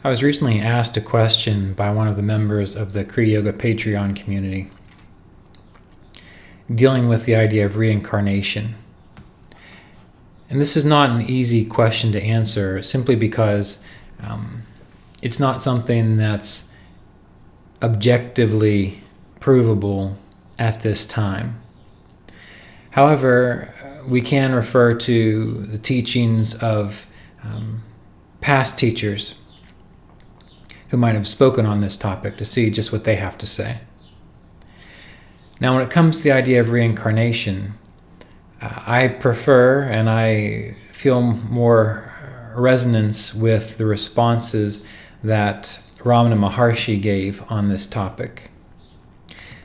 I was recently asked a question by one of the members of the Kriya Yoga Patreon community dealing with the idea of reincarnation. And this is not an easy question to answer simply because it's not something that's objectively provable at this time. However, we can refer to the teachings of past teachers who might have spoken on this topic to see just what they have to say. Now, when it comes to the idea of reincarnation, I prefer and I feel more resonance with the responses that Ramana Maharshi gave on this topic.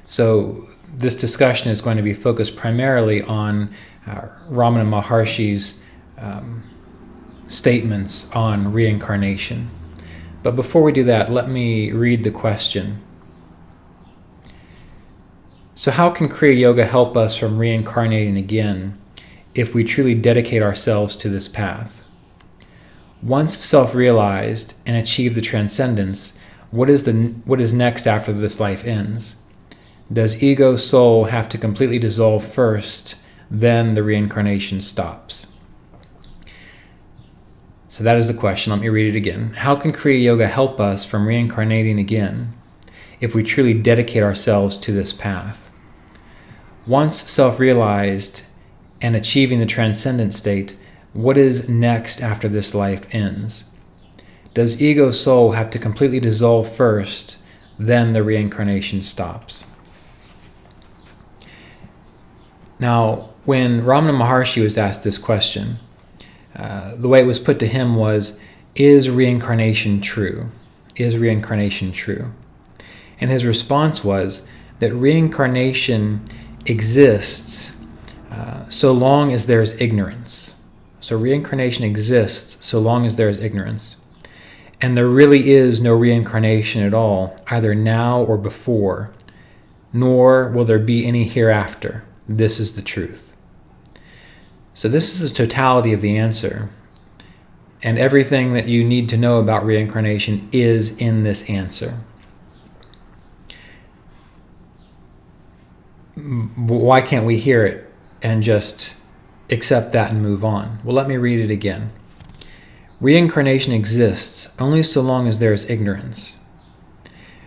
So this discussion is going to be focused primarily on Ramana Maharshi's statements on reincarnation. But before we do that, let me read the question. So how can Kriya Yoga help us from reincarnating again if we truly dedicate ourselves to this path? Once self-realized and achieve the transcendence, what is next after this life ends? Does ego soul have to completely dissolve first, then the reincarnation stops? So that is the question. Let me read it again. How can Kriya Yoga help us from reincarnating again if we truly dedicate ourselves to this path? Once self-realized and achieving the transcendent state, what is next after this life ends? Does ego soul have to completely dissolve first, then the reincarnation stops? Now, when Ramana Maharshi was asked this question, the way it was put to him was, is reincarnation true? Is reincarnation true? And his response was that reincarnation exists so long as there is ignorance. So reincarnation exists so long as there is ignorance. And there really is no reincarnation at all, either now or before, nor will there be any hereafter. This is the truth. So this is the totality of the answer. And everything that you need to know about reincarnation is in this answer. Why can't we hear it and just accept that and move on? Well, let me read it again. Reincarnation exists only so long as there is ignorance.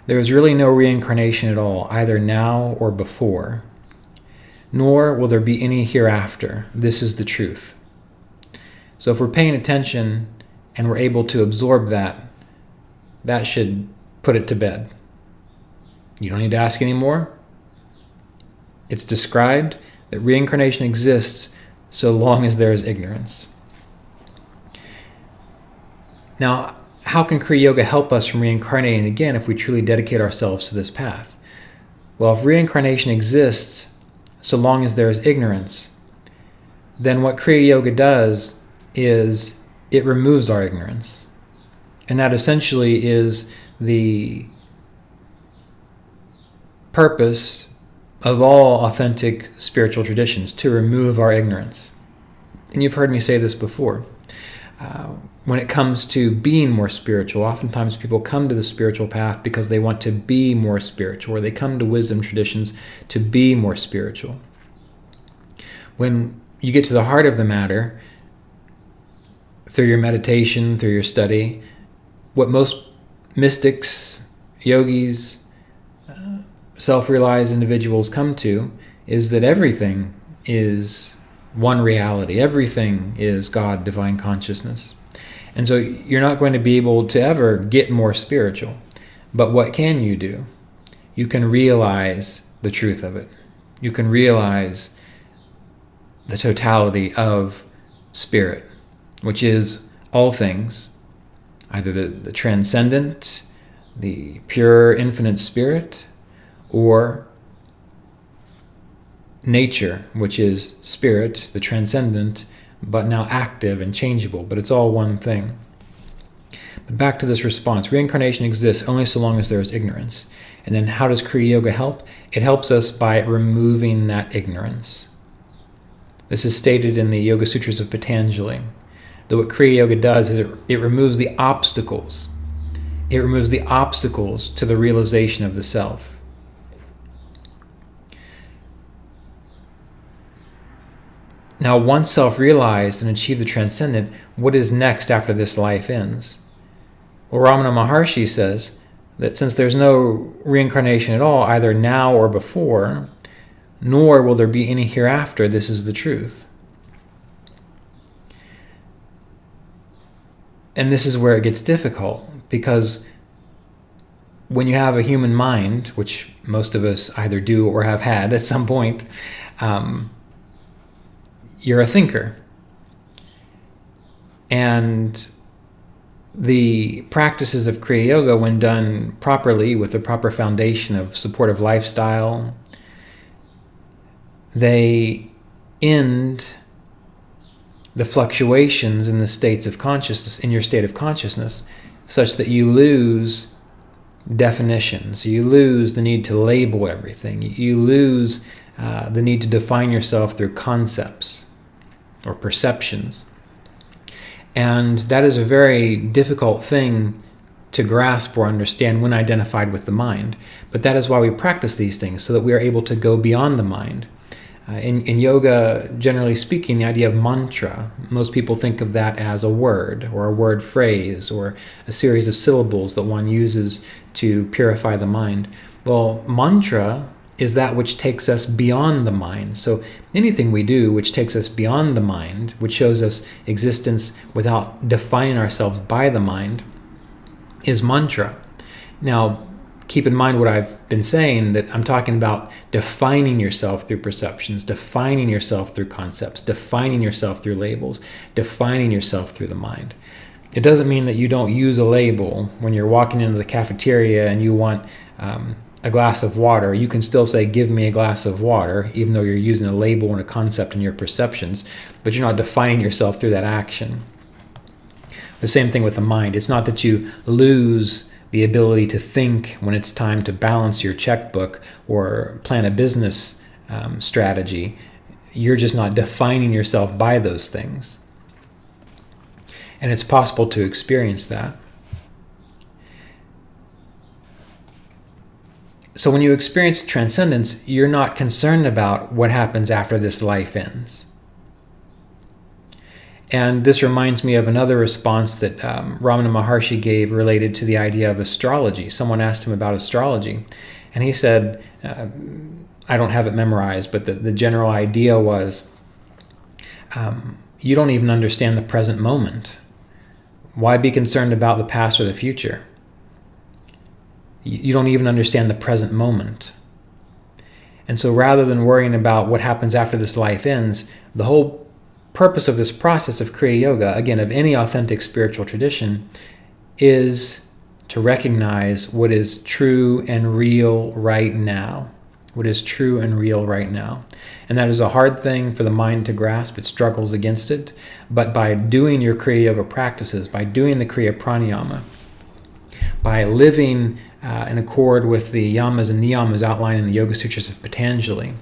There is really no reincarnation at all, either now or before. Nor will there be any hereafter. This is the truth. So if we're paying attention and we're able to absorb that, that should put it to bed. You don't need to ask anymore. It's described that reincarnation exists so long as there is ignorance. Now, how can Kriya Yoga help us from reincarnating again if we truly dedicate ourselves to this path? Well, if reincarnation exists so long as there is ignorance, then what Kriya Yoga does is it removes our ignorance. And that essentially is the purpose of all authentic spiritual traditions, to remove our ignorance. And you've heard me say this before. When it comes to being more spiritual, oftentimes people come to the spiritual path because they want to be more spiritual, or they come to wisdom traditions to be more spiritual. When you get to the heart of the matter, through your meditation, through your study, what most mystics, yogis, self-realized individuals come to is that everything is one reality. Everything is God, divine consciousness. And so you're not going to be able to ever get more spiritual. But what can you do? You can realize the truth of it. You can realize the totality of spirit, which is all things, either the transcendent, the pure infinite spirit, or nature, which is spirit, the transcendent, but now active and changeable, but it's all one thing. But back to this response. Reincarnation exists only so long as there is ignorance. And then how does Kriya Yoga help? It helps us by removing that ignorance. This is stated in the Yoga Sutras of Patanjali. That what Kriya Yoga does is it removes the obstacles It removes the obstacles to the realization of the self. Now, once self-realized and achieved the transcendent, what is next after this life ends? Well, Ramana Maharshi says that since there's no reincarnation at all, either now or before, nor will there be any hereafter, this is the truth. And this is where it gets difficult, because when you have a human mind, which most of us either do or have had at some point, you're a thinker. And the practices of Kriya Yoga, when done properly with the proper foundation of supportive lifestyle, they end the fluctuations in the states of consciousness, in your state of consciousness, such that you lose definitions, you lose the need to label everything, you lose the need to define yourself through concepts or perceptions. And that is a very difficult thing to grasp or understand when identified with the mind. But that is why we practice these things, so that we are able to go beyond the mind. In yoga, generally speaking, the idea of mantra, most people think of that as a word or a word phrase or a series of syllables that one uses to purify the mind. Well, mantra is that which takes us beyond the mind. So anything we do which takes us beyond the mind, which shows us existence without defining ourselves by the mind, is mantra. Now, keep in mind what I've been saying, that I'm talking about defining yourself through perceptions, defining yourself through concepts, defining yourself through labels, defining yourself through the mind. It doesn't mean that you don't use a label when you're walking into the cafeteria and you want a glass of water. You can still say, give me a glass of water, even though you're using a label and a concept in your perceptions, but you're not defining yourself through that action. The same thing with the mind. It's not that you lose the ability to think when it's time to balance your checkbook or plan a business strategy. You're just not defining yourself by those things. And it's possible to experience that. So when you experience transcendence, you're not concerned about what happens after this life ends. And this reminds me of another response that Ramana Maharshi gave related to the idea of astrology. Someone asked him about astrology, and he said, I don't have it memorized, but the general idea was, you don't even understand the present moment. Why be concerned about the past or the future? You don't even understand the present moment. And so rather than worrying about what happens after this life ends, the whole purpose of this process of Kriya Yoga, again, of any authentic spiritual tradition, is to recognize what is true and real right now. What is true and real right now. And that is a hard thing for the mind to grasp. It struggles against it. But by doing your Kriya Yoga practices, by doing the Kriya Pranayama, by living in accord with the yamas and niyamas outlined in the Yoga Sutras of Patanjali,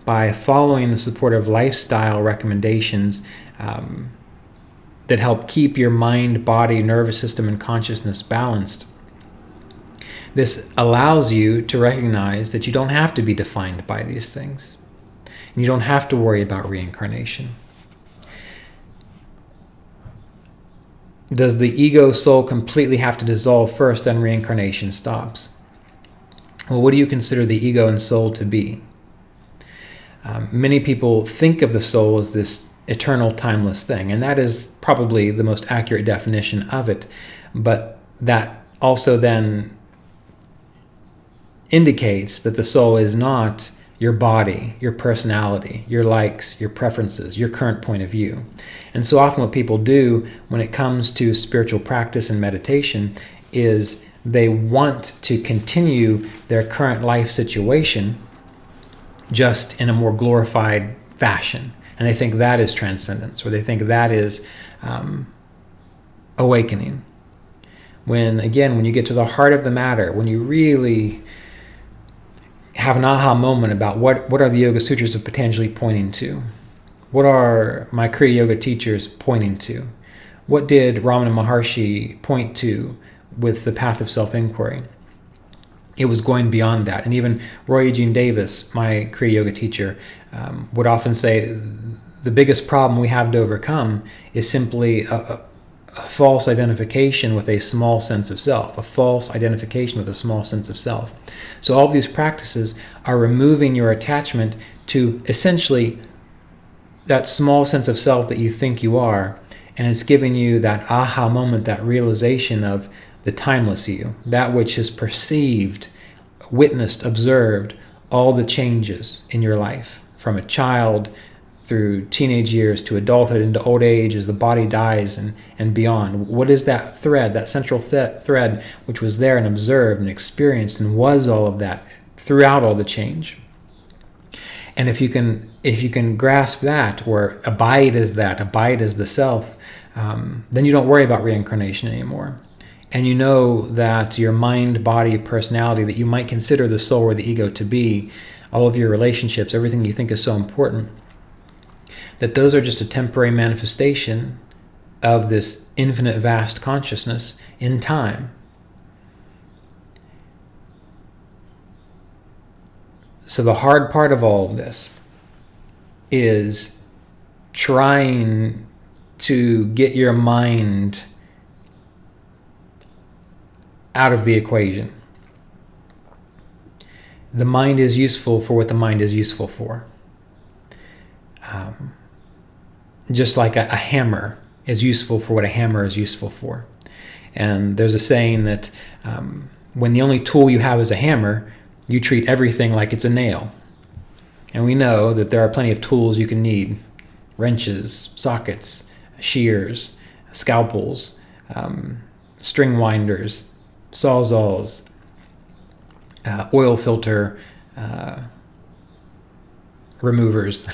by following the supportive lifestyle recommendations that help keep your mind, body, nervous system, and consciousness balanced, this allows you to recognize that you don't have to be defined by these things. And you don't have to worry about reincarnation. Does the ego soul completely have to dissolve first, then reincarnation stops? Well, what do you consider the ego and soul to be? Many people think of the soul as this eternal, timeless thing, and that is probably the most accurate definition of it. But that also then indicates that the soul is not your body, your personality, your likes, your preferences, your current point of view. And so often what people do when it comes to spiritual practice and meditation is they want to continue their current life situation just in a more glorified fashion. And they think that is transcendence, or they think that is awakening. When, again, when you get to the heart of the matter, when you really have an aha moment about what are the Yoga Sutras of Patanjali pointing to? What are my Kriya Yoga teachers pointing to? What did Ramana Maharshi point to with the path of self-inquiry. It was going beyond that. And even Roy Eugene Davis, my Kriya Yoga teacher, would often say the biggest problem we have to overcome is simply a false identification with a small sense of self, a false identification with a small sense of self. So all of these practices are removing your attachment to essentially that small sense of self that you think you are, and it's giving you that aha moment, that realization of the timeless you, that which is perceived, witnessed, observed, all the changes in your life, from a child through teenage years to adulthood into old age as the body dies and beyond. What is that thread, that central thread which was there and observed and experienced and was all of that throughout all the change? And if you can grasp that, or abide as that, abide as the self, then you don't worry about reincarnation anymore. And you know that your mind, body, personality, that you might consider the soul or the ego to be, all of your relationships, everything you think is so important, that those are just a temporary manifestation of this infinite vast consciousness in time. So the hard part of all of this is trying to get your mind out of the equation. The mind is useful for what the mind is useful for. Just like a hammer is useful for what a hammer is useful for. And there's a saying that when the only tool you have is a hammer, you treat everything like it's a nail. And we know that there are plenty of tools you can need: wrenches, sockets, shears, scalpels, string winders, sawzalls, oil filter removers.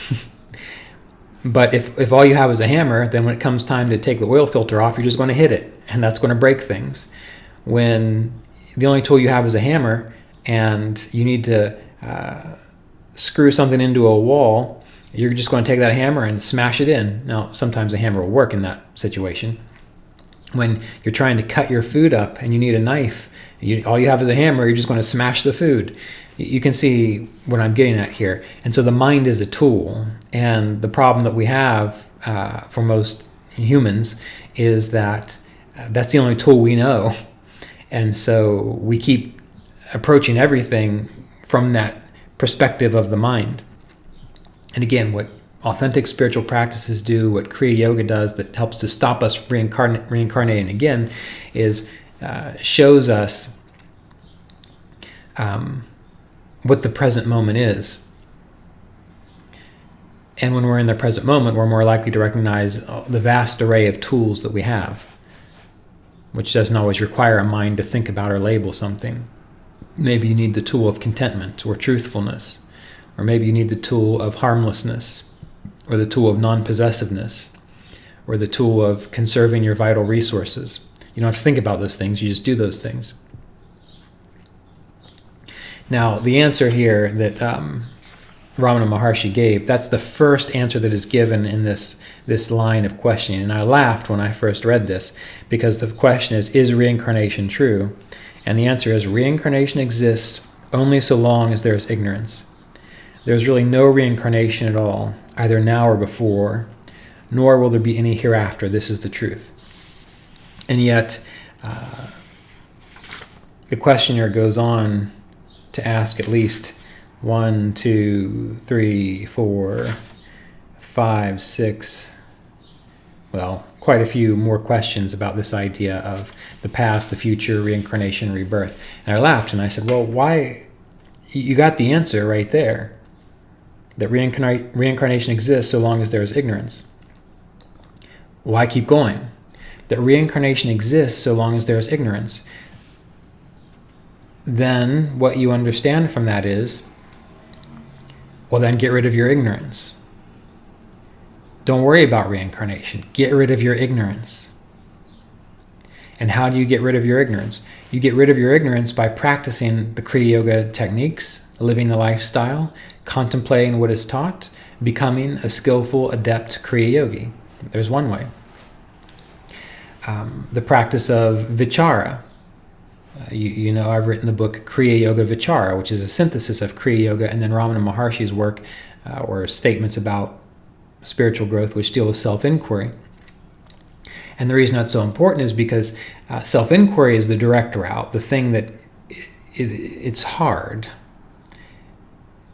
But if all you have is a hammer, then when it comes time to take the oil filter off, you're just going to hit it, and that's going to break things. When the only tool you have is a hammer, and you need to screw something into a wall, you're just going to take that hammer and smash it in. Now, sometimes a hammer will work in that situation. When you're trying to cut your food up and you need a knife, all you have is a hammer, you're just going to smash the food. You can see what I'm getting at here. And so the mind is a tool. And the problem that we have for most humans is that that's the only tool we know. And so we keep approaching everything from that perspective of the mind. And again, what authentic spiritual practices do, what Kriya Yoga does that helps to stop us reincarnating again, is shows us what the present moment is. And when we're in the present moment, we're more likely to recognize the vast array of tools that we have, which doesn't always require a mind to think about or label something. Maybe you need the tool of contentment or truthfulness, or maybe you need the tool of harmlessness, or the tool of non-possessiveness, or the tool of conserving your vital resources. You don't have to think about those things, you just do those things. Now, the answer here that Ramana Maharshi gave, that's the first answer that is given in this line of questioning. And I laughed when I first read this, because the question is reincarnation true? And the answer is, reincarnation exists only so long as there is ignorance. There's really no reincarnation at all, either now or before, nor will there be any hereafter. This is the truth. And yet, the questioner goes on to ask at least 1, 2, 3, 4, 5, 6, well, quite a few more questions about this idea of the past, the future, reincarnation, rebirth. And I laughed and I said, well, why? You got the answer right there. That reincarnation exists so long as there is ignorance. Why keep going? That reincarnation exists so long as there is ignorance. Then what you understand from that is, well, then get rid of your ignorance. Don't worry about reincarnation. Get rid of your ignorance. And how do you get rid of your ignorance? You get rid of your ignorance by practicing the Kriya Yoga techniques, living the lifestyle, contemplating what is taught, becoming a skillful, adept Kriya Yogi. There's one way. The practice of vichara, You know, I've written the book Kriya Yoga Vichara, which is a synthesis of Kriya Yoga and then Ramana Maharshi's work or statements about spiritual growth, which deal with self-inquiry. And the reason that's so important is because self-inquiry is the direct route, the thing that it's hard,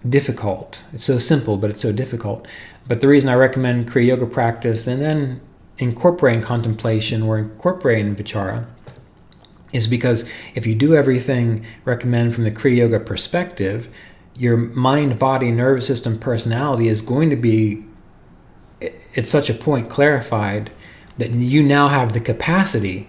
difficult. It's so simple, but it's so difficult. But the reason I recommend Kriya Yoga practice and then incorporating contemplation or incorporating vichara is because if you do everything recommended from the Kriya Yoga perspective, your mind, body, nervous system, personality is going to be at such a point clarified that you now have the capacity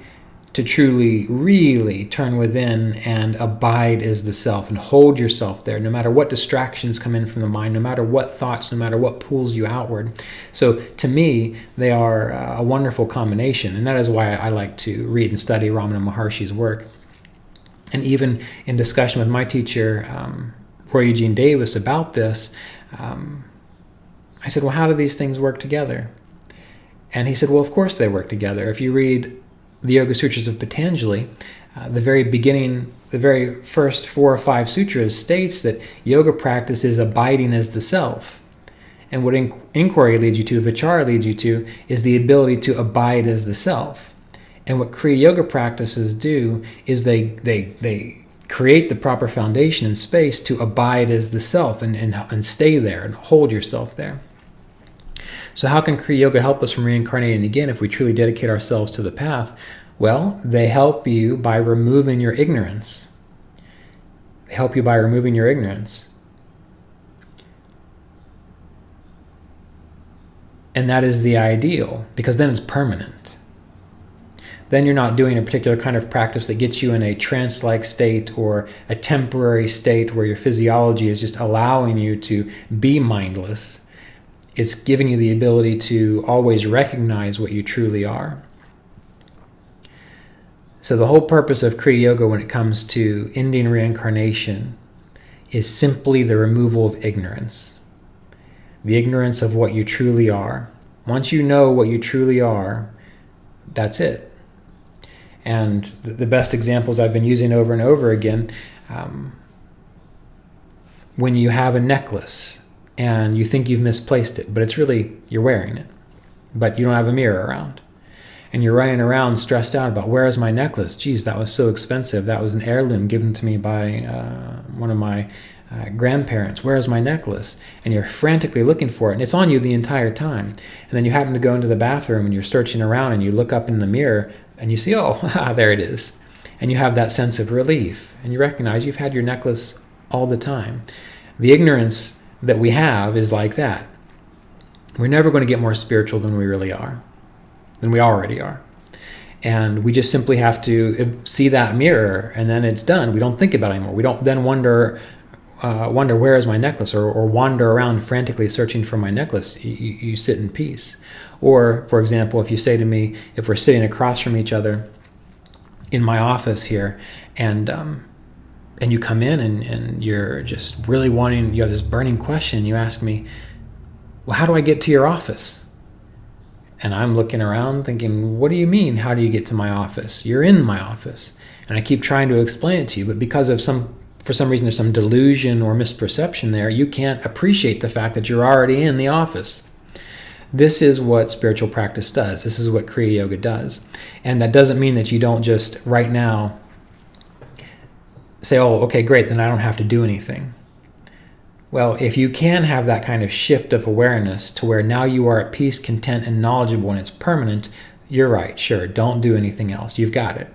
to truly, really turn within and abide as the self and hold yourself there, no matter what distractions come in from the mind, no matter what thoughts, no matter what pulls you outward. So to me, they are a wonderful combination, and that is why I like to read and study Ramana Maharshi's work. And even in discussion with my teacher, Roy Eugene Davis, about this, I said, well, how do these things work together? And he said, well, of course they work together. If you read the Yoga Sutras of Patanjali, the very beginning, the very first 4 or 5 sutras states that yoga practice is abiding as the self. And what inquiry leads you to, vichara leads you to, is the ability to abide as the self. And what Kriya Yoga practices do is they create the proper foundation and space to abide as the self and stay there and hold yourself there. So how can Kriya Yoga help us from reincarnating again if we truly dedicate ourselves to the path? Well, they help you by removing your ignorance. They help you by removing your ignorance. And that is the ideal, because then it's permanent. Then you're not doing a particular kind of practice that gets you in a trance-like state or a temporary state where your physiology is just allowing you to be mindless. It's giving you the ability to always recognize what you truly are. So the whole purpose of Kriya Yoga when it comes to ending reincarnation is simply the removal of ignorance. The ignorance of what you truly are. Once you know what you truly are, that's it. And the best examples I've been using over and over again, when you have a necklace, and you think you've misplaced it, but it's really, you're wearing it, but you don't have a mirror around. And you're running around stressed out about, where is my necklace? Geez, that was so expensive. That was an heirloom given to me by one of my grandparents. Where is my necklace? And you're frantically looking for it, and it's on you the entire time. And then you happen to go into the bathroom, and you're searching around, and you look up in the mirror, and you see, oh, there it is. And you have that sense of relief, and you recognize you've had your necklace all the time. The ignorance that we have is like that. We're never going to get more spiritual than we really are, than we already are. And we just simply have to see that mirror, and then it's done. We don't think about it anymore. We don't then wonder where is my necklace, or wander around frantically searching for my necklace. You sit in peace. Or, for example, if you say to me, if we're sitting across from each other in my office here, and you come in and you're just really wanting, you have this burning question, you ask me, well, how do I get to your office? And I'm looking around thinking, what do you mean, how do you get to my office? You're in my office. And I keep trying to explain it to you, but because of for some reason there's some delusion or misperception there, you can't appreciate the fact that you're already in the office. This is what spiritual practice does. This is what Kriya Yoga does. And that doesn't mean that you don't just right now say, oh, okay, great, then I don't have to do anything. Well, if you can have that kind of shift of awareness to where now you are at peace, content, and knowledgeable, and it's permanent, you're right, sure, don't do anything else. You've got it.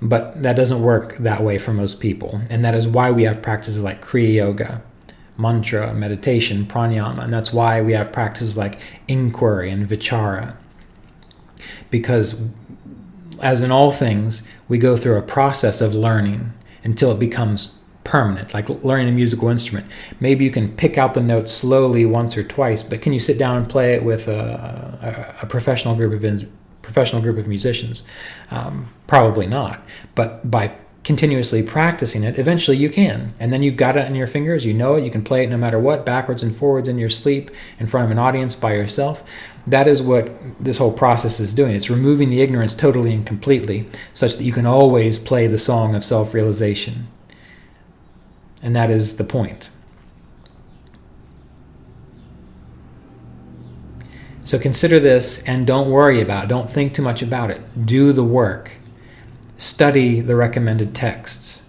But that doesn't work that way for most people. And that is why we have practices like Kriya Yoga, mantra, meditation, pranayama. And that's why we have practices like inquiry and vichara. Because as in all things, we go through a process of learning until it becomes permanent, like learning a musical instrument. Maybe you can pick out the notes slowly once or twice, but can you sit down and play it with a professional group of musicians? Probably not. But by continuously practicing it, eventually you can. And then you got it in your fingers, you know it, you can play it no matter what, backwards and forwards in your sleep, in front of an audience, by yourself. That is what this whole process is doing. It's removing the ignorance totally and completely, such that you can always play the song of self-realization. And that is the point. So consider this and don't worry about it. Don't think too much about it. Do the work. Study the recommended texts.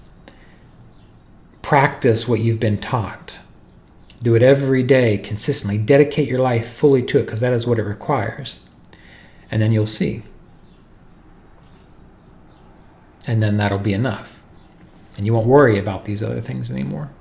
Practice what you've been taught. Do it every day, consistently. Dedicate your life fully to it, because that is what it requires. And then you'll see. And then that'll be enough. And you won't worry about these other things anymore.